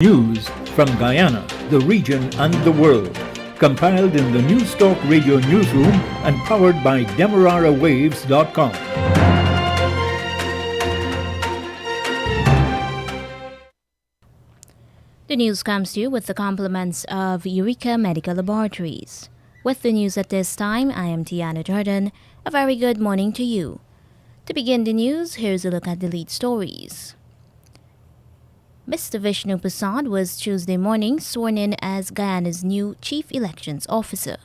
News from Guyana, the region and the world. Compiled in the News Talk Radio newsroom and powered by DemeraraWaves.com. The news comes to you with the compliments of Eureka Medical Laboratories. With the news at this time, I am Tiana Jordan. A very good morning to you. To begin the news, here's a look at the lead stories. Mr. Vishnu Prasad was Tuesday morning sworn in as Guyana's new Chief Elections Officer.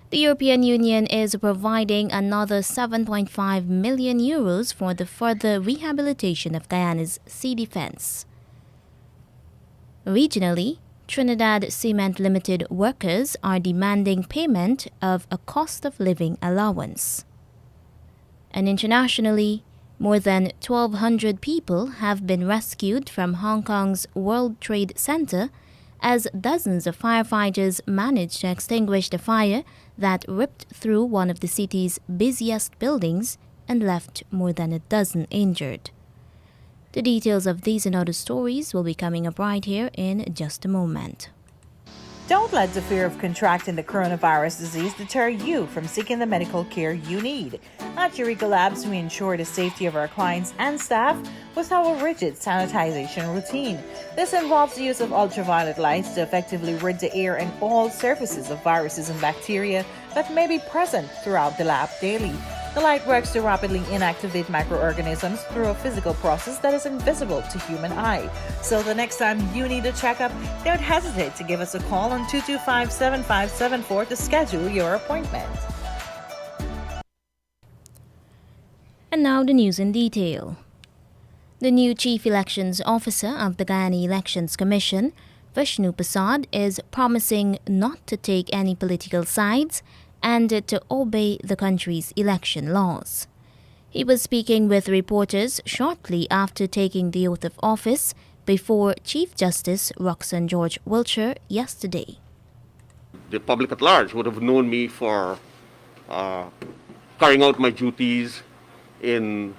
The European Union is providing another 7.5 million euros for the further rehabilitation of Guyana's sea defense. Regionally, Trinidad Cement Limited workers are demanding payment of a cost of living allowance. And internationally, more than 1,200 people have been rescued from Hong Kong's World Trade Center as dozens of firefighters managed to extinguish the fire that ripped through one of the city's busiest buildings and left more than a dozen injured. The details of these and other stories will be coming up right here in just a moment. Don't let the fear of contracting the coronavirus disease deter you from seeking the medical care you need. At Eureka Labs, we ensure the safety of our clients and staff with our rigid sanitization routine. This involves the use of ultraviolet lights to effectively rid the air and all surfaces of viruses and bacteria that may be present throughout the lab daily. The light works to rapidly inactivate microorganisms through a physical process that is invisible to human eye. So the next time you need a checkup, don't hesitate to give us a call on 225-7574 to schedule your appointment. And now the news in detail. The new Chief Elections Officer of the Guyana Elections Commission, Vishnu Prasad, is promising not to take any political sides and to obey the country's election laws. He was speaking with reporters shortly after taking the oath of office before Chief Justice Roxanne George Wiltshire yesterday. The public at large would have known me for carrying out my duties in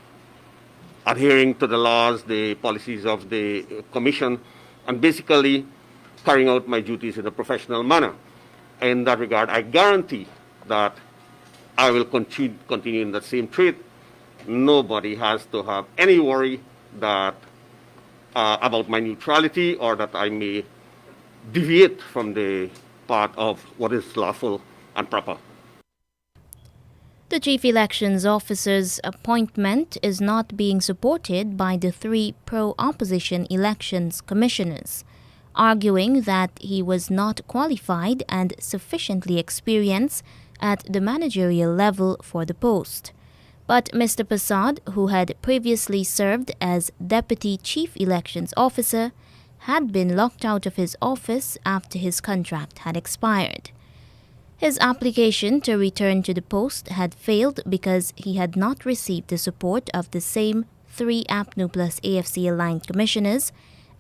adhering to the laws, the policies of the Commission, and basically carrying out my duties in a professional manner. In that regard, I guarantee that I will continue in that same trait. Nobody has to have any worry that about my neutrality or that I may deviate from the path of what is lawful and proper. The Chief Elections Officer's appointment is not being supported by the three pro-opposition elections commissioners, arguing that he was not qualified and sufficiently experienced at the managerial level for the post. But Mr. Prasad, who had previously served as Deputy Chief Elections Officer, had been locked out of his office after his contract had expired. His application to return to the post had failed because he had not received the support of the same three APNU plus AFC-aligned commissioners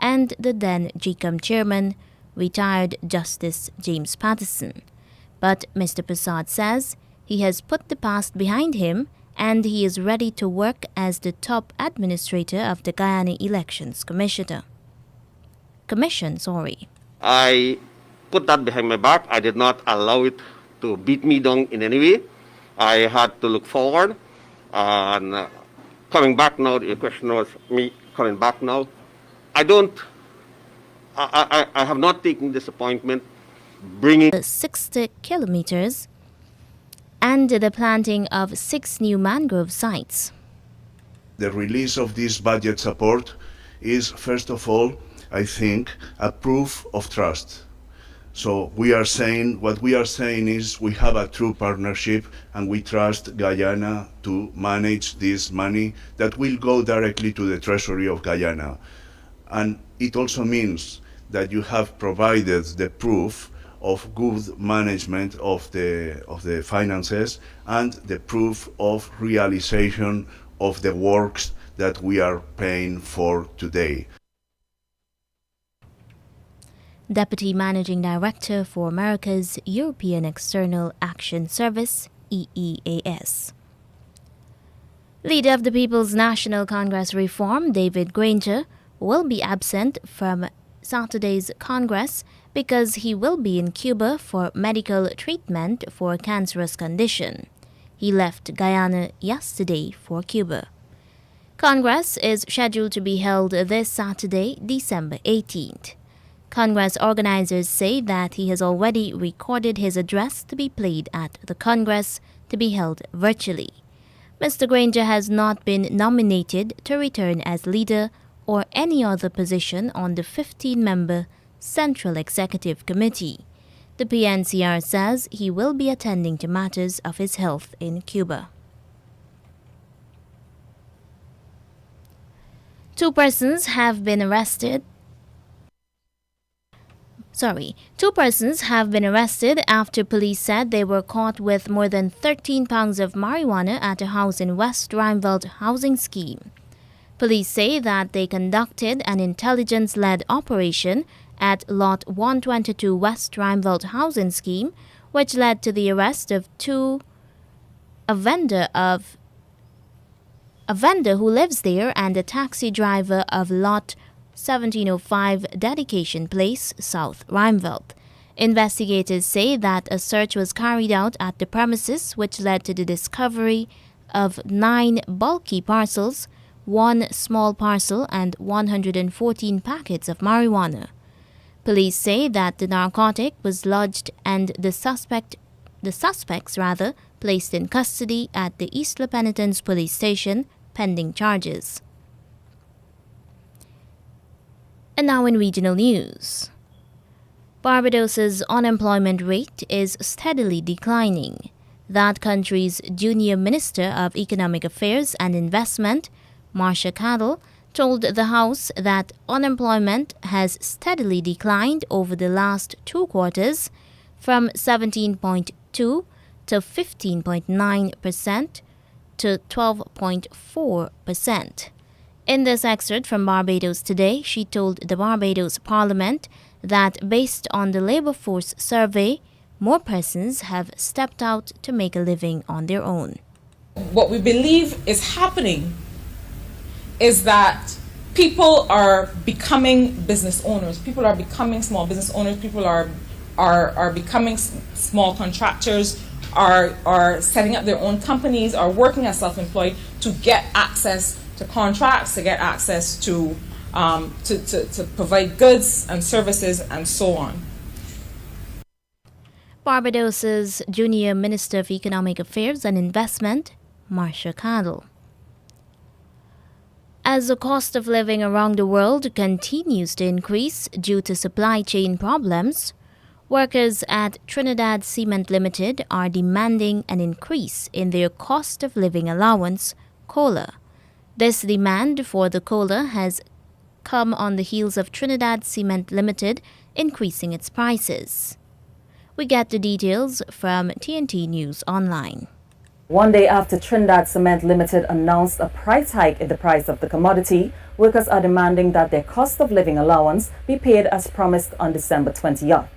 and the then GCOM chairman, retired Justice James Patterson. But Mr. Prasad says he has put the past behind him and he is ready to work as the top administrator of the Guyana Elections Commission. I put that behind my back. I did not allow it to beat me down in any way. I had to look forward. And coming back now, the question was me coming back now. I have not taken this appointment bringing 60 kilometers and the planting of 6 new mangrove sites. The release of this budget support is, first of all, I think, a proof of trust. So what we are saying is we have a true partnership and we trust Guyana to manage this money that will go directly to the Treasury of Guyana. And it also means that you have provided the proof of good management of the finances and the proof of realization of the works that we are paying for today. Deputy Managing Director for America's European External Action Service, EEAS. Leader of the People's National Congress Reform, David Granger, will be absent from Saturday's Congress because he will be in Cuba for medical treatment for a cancerous condition. He left Guyana yesterday for Cuba. Congress is scheduled to be held this Saturday, December 18th. Congress organizers say that he has already recorded his address to be played at the Congress to be held virtually. Mr. Granger has not been nominated to return as leader or any other position on the 15-member Central Executive Committee. The PNCR says he will be attending to matters of his health in Cuba. Two persons have been arrested after police said they were caught with more than 13 pounds of marijuana at a house in West Rheinveld housing scheme. Police say that they conducted an intelligence-led operation at Lot 122 West Rheinveld housing scheme, which led to the arrest of a vendor who lives there and a taxi driver of Lot 1705 Dedication Place, South Rheinveld. Investigators say that a search was carried out at the premises, which led to the discovery of 9 bulky parcels, 1 small parcel, and 114 packets of marijuana. Police say that the narcotic was lodged and the suspects placed in custody at the East La Penitence police station pending charges. And now in regional news. Barbados's unemployment rate is steadily declining. That country's junior Minister of Economic Affairs and Investment, Marcia Cadell, told the House that unemployment has steadily declined over the last 2 quarters from 17.2 to 15.9% to 12.4%. In this excerpt from Barbados Today, she told the Barbados Parliament that based on the labor force survey, more persons have stepped out to make a living on their own. What we believe is happening is that people are becoming business owners. People are becoming small business owners. People are becoming small contractors, are setting up their own companies, are working as self-employed to get access to contracts, to get access to provide goods and services and so on. Barbados's junior Minister of Economic Affairs and Investment, Marcia Cadell. As the cost of living around the world continues to increase due to supply chain problems, workers at Trinidad Cement Limited are demanding an increase in their cost of living allowance, COLA. This demand for the COLA has come on the heels of Trinidad Cement Limited increasing its prices. We get the details from TNT News Online. One day after Trinidad Cement Limited announced a price hike in the price of the commodity, workers are demanding that their cost of living allowance be paid as promised on December 20th.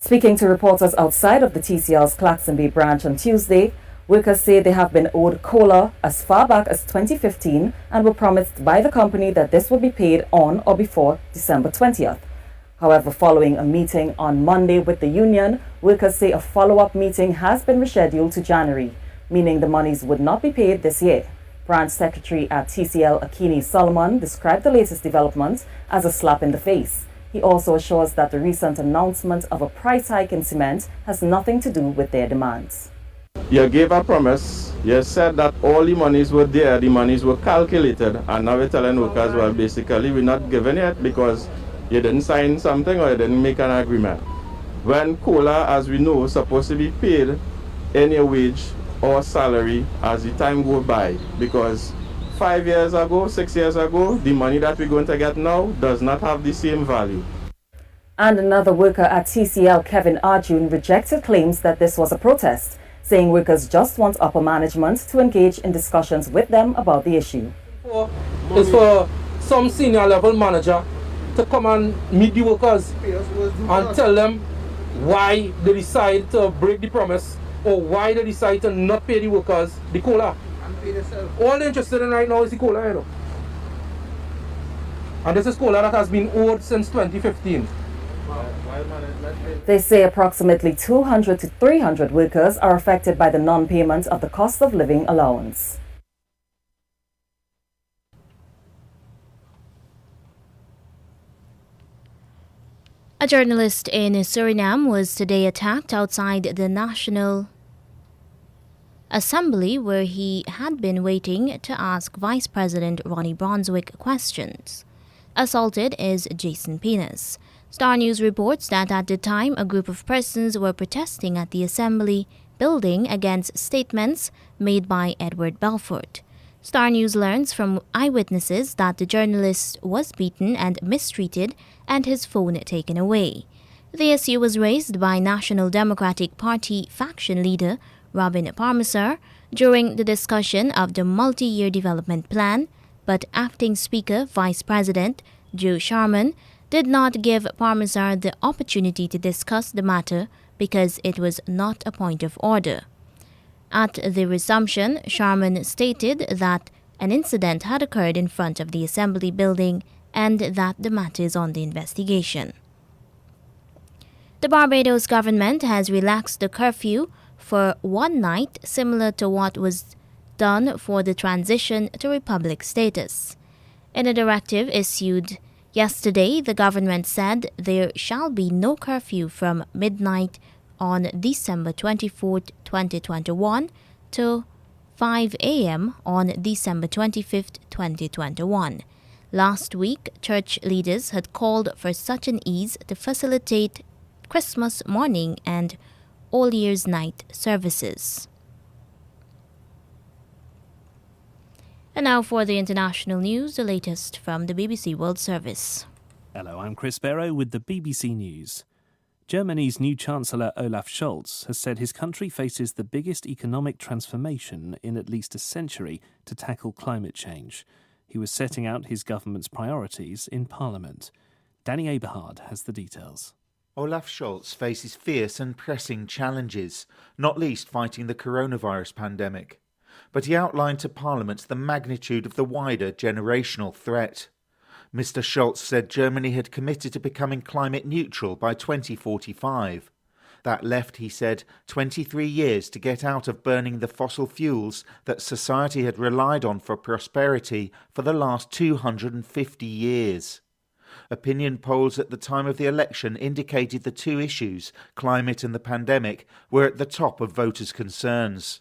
Speaking to reporters outside of the TCL's Claxton Bay branch on Tuesday, workers say they have been owed COLA as far back as 2015 and were promised by the company that this would be paid on or before December 20th. However, following a meeting on Monday with the union, workers say a follow-up meeting has been rescheduled to January, meaning the monies would not be paid this year. Branch Secretary at TCL Akini Solomon described the latest developments as a slap in the face. He also assures that the recent announcement of a price hike in cement has nothing to do with their demands. You gave a promise, you said that all the monies were there, the monies were calculated, and now we're telling workers, well, basically we're not giving it because you didn't sign something or you didn't make an agreement. When COLA, as we know, is supposed to be paid in your wage or salary as the time goes by, because 5 years ago, 6 years ago, the money that we're going to get now does not have the same value. And another worker at TCL, Kevin Arjun, rejected claims that this was a protest, saying workers just want upper management to engage in discussions with them about the issue. It's for some senior level manager to come and meet the workers and tell them why they decide to break the promise or why they decide to not pay the workers the COLA. All they're interested in right now is the COLA, you know. And this is COLA that has been owed since 2015. They say approximately 200 to 300 workers are affected by the non-payment of the cost of living allowance. A journalist in Suriname was today attacked outside the National Assembly, where he had been waiting to ask Vice President Ronnie Brunswick questions. Assaulted is Jason Penas. Star News reports that at the time, a group of persons were protesting at the Assembly building against statements made by Edward Belfort. Star News learns from eyewitnesses that the journalist was beaten and mistreated and his phone taken away. The issue was raised by National Democratic Party faction leader Robin Parmesar during the discussion of the multi-year development plan, but acting Speaker Vice President Joe Sharman did not give Parmesar the opportunity to discuss the matter because it was not a point of order. At the resumption, Sharman stated that an incident had occurred in front of the Assembly building and that the matter is on the investigation. The Barbados government has relaxed the curfew for one night, similar to what was done for the transition to republic status. In a directive issued yesterday, the government said there shall be no curfew from midnight on December 24, 2021 to 5 a.m. on December 25, 2021. Last week, church leaders had called for such an ease to facilitate Christmas morning and All Year's Night services. And now for the international news, the latest from the BBC World Service. Hello, I'm Chris Barrow with the BBC News. Germany's new Chancellor Olaf Scholz has said his country faces the biggest economic transformation in at least a century to tackle climate change. He was setting out his government's priorities in Parliament. Danny Eberhard has the details. Olaf Scholz faces fierce and pressing challenges, not least fighting the coronavirus pandemic. But he outlined to Parliament the magnitude of the wider generational threat. Mr. Scholz said Germany had committed to becoming climate neutral by 2045. That left, he said, 23 years to get out of burning the fossil fuels that society had relied on for prosperity for the last 250 years. Opinion polls at the time of the election indicated the two issues, climate and the pandemic, were at the top of voters' concerns.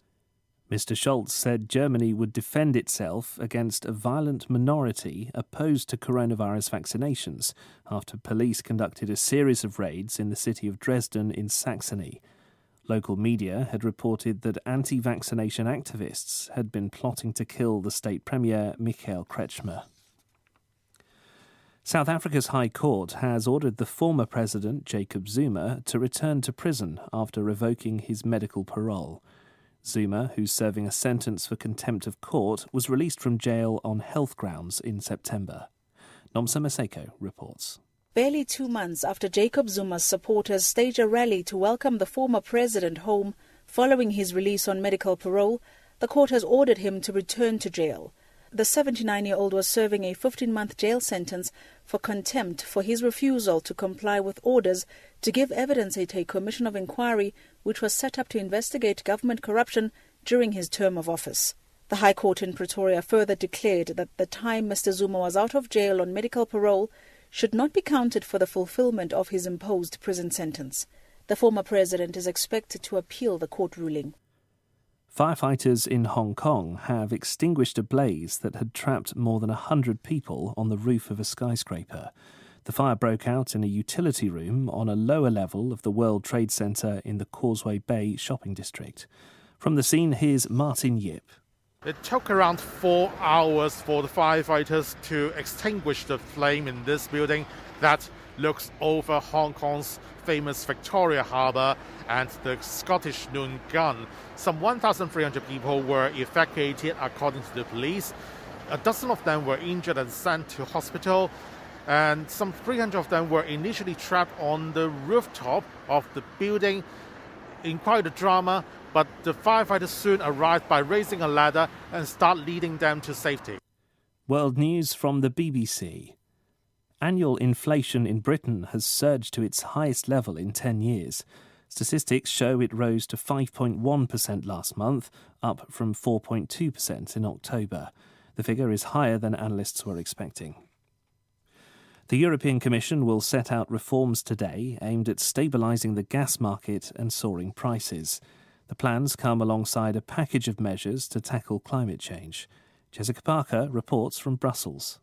Mr. Scholz said Germany would defend itself against a violent minority opposed to coronavirus vaccinations after police conducted a series of raids in the city of Dresden in Saxony. Local media had reported that anti-vaccination activists had been plotting to kill the state premier Michael Kretschmer. South Africa's High Court has ordered the former president, Jacob Zuma, to return to prison after revoking his medical parole. Zuma, who's serving a sentence for contempt of court, was released from jail on health grounds in September. Nomsa Maseko reports. Barely 2 months after Jacob Zuma's supporters staged a rally to welcome the former president home following his release on medical parole, the court has ordered him to return to jail. The 79-year-old was serving a 15-month jail sentence for contempt for his refusal to comply with orders to give evidence at a commission of inquiry which was set up to investigate government corruption during his term of office. The High Court in Pretoria further declared that the time Mr. Zuma was out of jail on medical parole should not be counted for the fulfillment of his imposed prison sentence. The former president is expected to appeal the court ruling. Firefighters in Hong Kong have extinguished a blaze that had trapped more than 100 people on the roof of a skyscraper. The fire broke out in a utility room on a lower level of the World Trade Center in the Causeway Bay shopping district. From the scene, here's Martin Yip. It took around 4 hours for the firefighters to extinguish the flame in this building that looks over Hong Kong's famous Victoria Harbour and the Scottish Noon Gun. Some 1,300 people were evacuated according to the police. A dozen of them were injured and sent to hospital, and some 300 of them were initially trapped on the rooftop of the building in quite a drama, but the firefighters soon arrived by raising a ladder and start leading them to safety. World news from the BBC. Annual inflation in Britain has surged to its highest level in 10 years. Statistics show it rose to 5.1% last month, up from 4.2% in October. The figure is higher than analysts were expecting. The European Commission will set out reforms today aimed at stabilising the gas market and soaring prices. The plans come alongside a package of measures to tackle climate change. Jessica Parker reports from Brussels.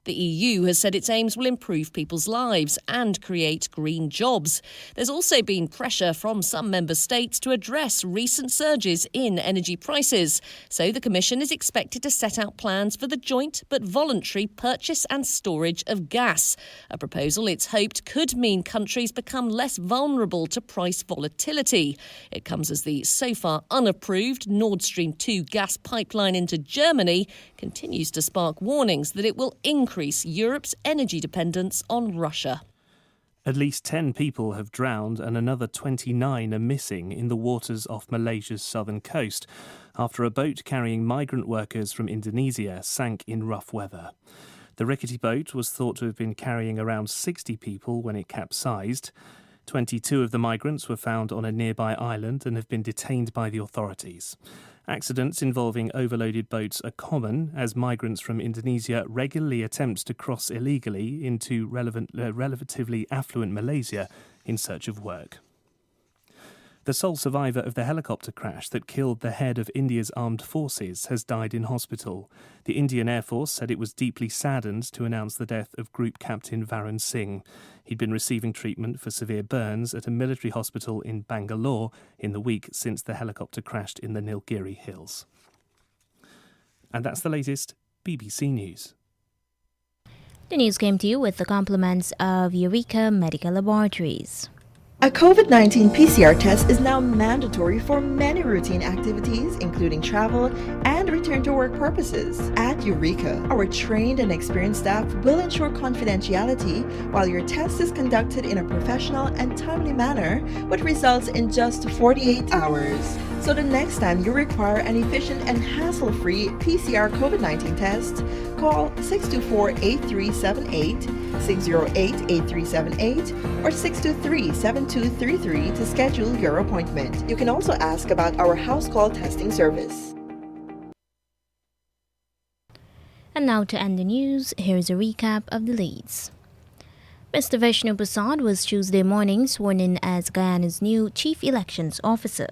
The EU has said its aims will improve people's lives and create green jobs. There's also been pressure from some member states to address recent surges in energy prices. So the Commission is expected to set out plans for the joint but voluntary purchase and storage of gas. A proposal it's hoped could mean countries become less vulnerable to price volatility. It comes as the so far unapproved Nord Stream 2 gas pipeline into Germany continues to spark warnings that it will increase Europe's energy dependence on Russia. At least 10 people have drowned and another 29 are missing in the waters off Malaysia's southern coast after a boat carrying migrant workers from Indonesia sank in rough weather. The rickety boat was thought to have been carrying around 60 people when it capsized. 22 of the migrants were found on a nearby island and have been detained by the authorities. Accidents involving overloaded boats are common as migrants from Indonesia regularly attempt to cross illegally into relatively affluent Malaysia in search of work. The sole survivor of the helicopter crash that killed the head of India's armed forces has died in hospital. The Indian Air Force said it was deeply saddened to announce the death of Group Captain Varun Singh. He'd been receiving treatment for severe burns at a military hospital in Bangalore in the week since the helicopter crashed in the Nilgiri Hills. And that's the latest BBC News. The news came to you with the compliments of Eureka Medical Laboratories. A COVID-19 PCR test is now mandatory for many routine activities, including travel and return-to-work purposes. At Eureka, our trained and experienced staff will ensure confidentiality while your test is conducted in a professional and timely manner, with results in just 48 hours. So the next time you require an efficient and hassle-free PCR COVID-19 test, call 624-8378, 608-8378, or 623-7233 to schedule your appointment. You can also ask about our house call testing service. And now to end the news, here's a recap of the leads. Mr. Vishnu Prasad was Tuesday morning sworn in as Guyana's new Chief Elections Officer.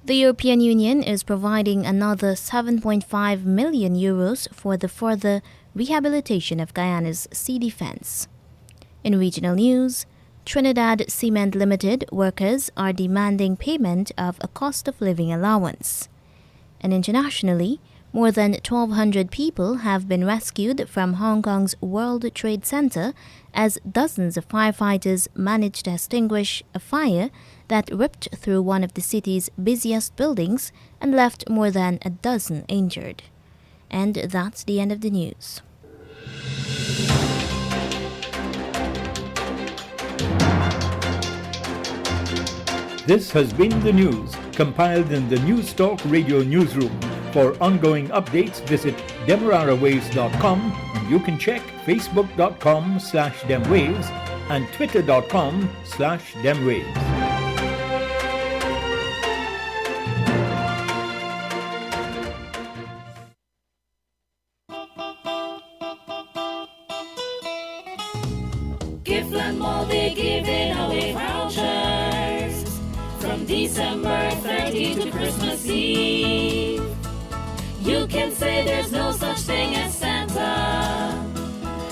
The European Union is providing another €7.5 million for the further rehabilitation of Guyana's sea defense. In regional news, Trinidad Cement Limited workers are demanding payment of a cost of living allowance. And internationally, more than 1,200 people have been rescued from Hong Kong's World Trade Center as dozens of firefighters managed to extinguish a fire that ripped through one of the city's busiest buildings and left more than a dozen injured. And that's the end of the news. This has been the news, compiled in the News Talk Radio Newsroom. For ongoing updates, visit demerarawaves.com, and you can check facebook.com/demwaves and twitter.com/demwaves. Giftland Mall, they're giving away vouchers from December 30 to Christmas Eve. You can say there's no such thing as Santa,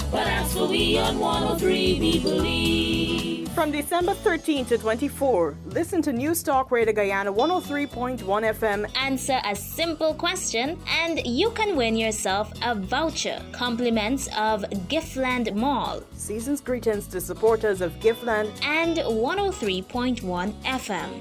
but as for we on 103, we believe. From December 13 to 24, listen to News Talk Radio Guyana 103.1 FM. Answer a simple question and you can win yourself a voucher. Compliments of Giftland Mall. Season's greetings to supporters of Giftland and 103.1 FM.